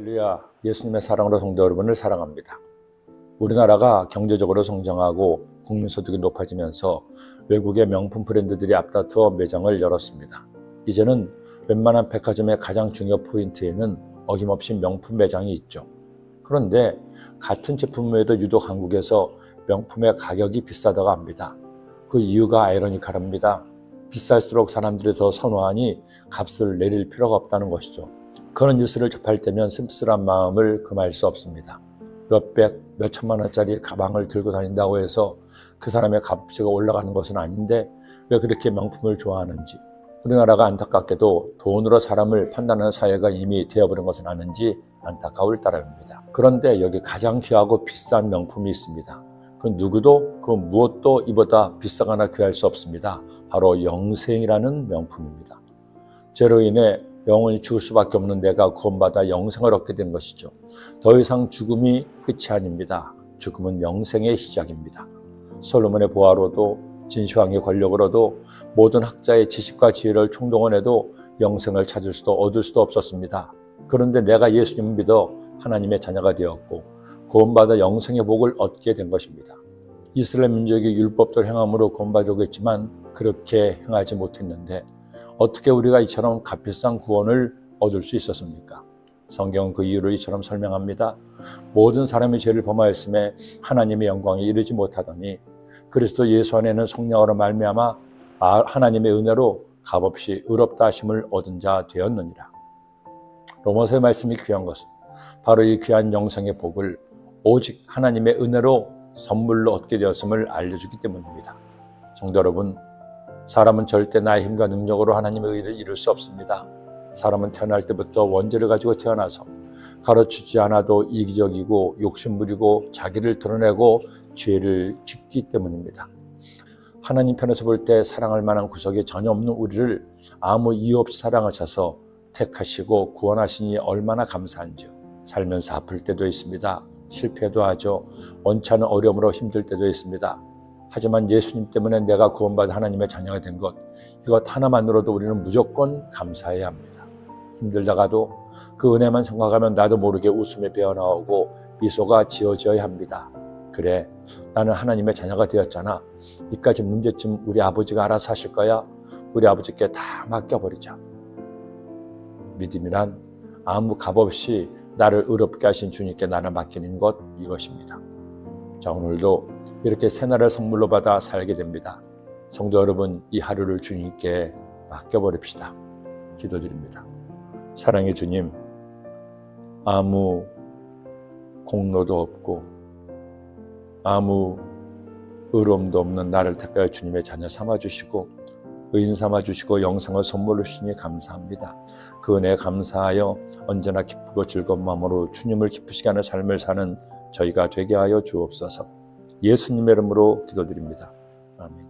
할렐루야, 예수님의 사랑으로 성도 여러분을 사랑합니다. 우리나라가 경제적으로 성장하고 국민소득이 높아지면서 외국의 명품 브랜드들이 앞다투어 매장을 열었습니다. 이제는 웬만한 백화점의 가장 중요 포인트에는 어김없이 명품 매장이 있죠. 그런데 같은 제품에도 유독 한국에서 명품의 가격이 비싸다고 합니다. 그 이유가 아이러니컬합니다. 비쌀수록 사람들이 더 선호하니 값을 내릴 필요가 없다는 것이죠. 그런 뉴스를 접할 때면 씁쓸한 마음을 금할 수 없습니다. 몇백, 몇천만 원짜리 가방을 들고 다닌다고 해서 그 사람의 값이 올라가는 것은 아닌데 왜 그렇게 명품을 좋아하는지, 우리나라가 안타깝게도 돈으로 사람을 판단하는 사회가 이미 되어버린 것은 아는지 안타까울 따름입니다. 그런데 여기 가장 귀하고 비싼 명품이 있습니다. 그 누구도 그 무엇도 이보다 비싸거나 귀할 수 없습니다. 바로 영생이라는 명품입니다. 죄로 인해 영원히 죽을 수밖에 없는 내가 구원받아 영생을 얻게 된 것이죠. 더 이상 죽음이 끝이 아닙니다. 죽음은 영생의 시작입니다. 솔로몬의 보화로도 진시황의 권력으로도 모든 학자의 지식과 지혜를 총동원해도 영생을 찾을 수도 얻을 수도 없었습니다. 그런데 내가 예수님을 믿어 하나님의 자녀가 되었고 구원받아 영생의 복을 얻게 된 것입니다. 이스라엘 민족이 율법대로 행함으로 구원받으려고 했지만 그렇게 행하지 못했는데 어떻게 우리가 이처럼 값비싼 구원을 얻을 수 있었습니까? 성경은 그 이유를 이처럼 설명합니다. 모든 사람이 죄를 범하였음에 하나님의 영광에 이르지 못하더니 그리스도 예수 안에는 성령으로 말미암아 하나님의 은혜로 값없이 의롭다 하심을 얻은 자 되었느니라. 로마서의 말씀이 귀한 것은 바로 이 귀한 영생의 복을 오직 하나님의 은혜로 선물로 얻게 되었음을 알려주기 때문입니다. 성도 여러분, 사람은 절대 나의 힘과 능력으로 하나님의 의를 이룰 수 없습니다. 사람은 태어날 때부터 원죄를 가지고 태어나서 가르치지 않아도 이기적이고 욕심부리고 자기를 드러내고 죄를 짓기 때문입니다. 하나님 편에서 볼 때 사랑할 만한 구석이 전혀 없는 우리를 아무 이유 없이 사랑하셔서 택하시고 구원하시니 얼마나 감사한지요. 살면서 아플 때도 있습니다. 실패도 하죠. 원치 않은 어려움으로 힘들 때도 있습니다. 하지만 예수님 때문에 내가 구원받아 하나님의 자녀가 된 것, 이것 하나만으로도 우리는 무조건 감사해야 합니다. 힘들다가도 그 은혜만 생각하면 나도 모르게 웃음이 배어나오고 미소가 지어져야 합니다. 그래, 나는 하나님의 자녀가 되었잖아. 이까지 문제점 우리 아버지가 알아서 하실 거야. 우리 아버지께 다 맡겨버리자. 믿음이란 아무 값없이 나를 의롭게 하신 주님께 나를 맡기는 것, 이것입니다. 자, 오늘도 이렇게 새날을 선물로 받아 살게 됩니다. 성도 여러분, 이 하루를 주님께 맡겨버립시다. 기도드립니다. 사랑의 주님, 아무 공로도 없고 아무 의로움도 없는 나를 택하여 주님의 자녀 삼아주시고 의인 삼아주시고 영생을 선물로 주시니 감사합니다. 그 은혜에 감사하여 언제나 기쁘고 즐거운 마음으로 주님을 기쁘시게 하는 삶을 사는 저희가 되게 하여 주옵소서. 예수님의 이름으로 기도드립니다. 아멘.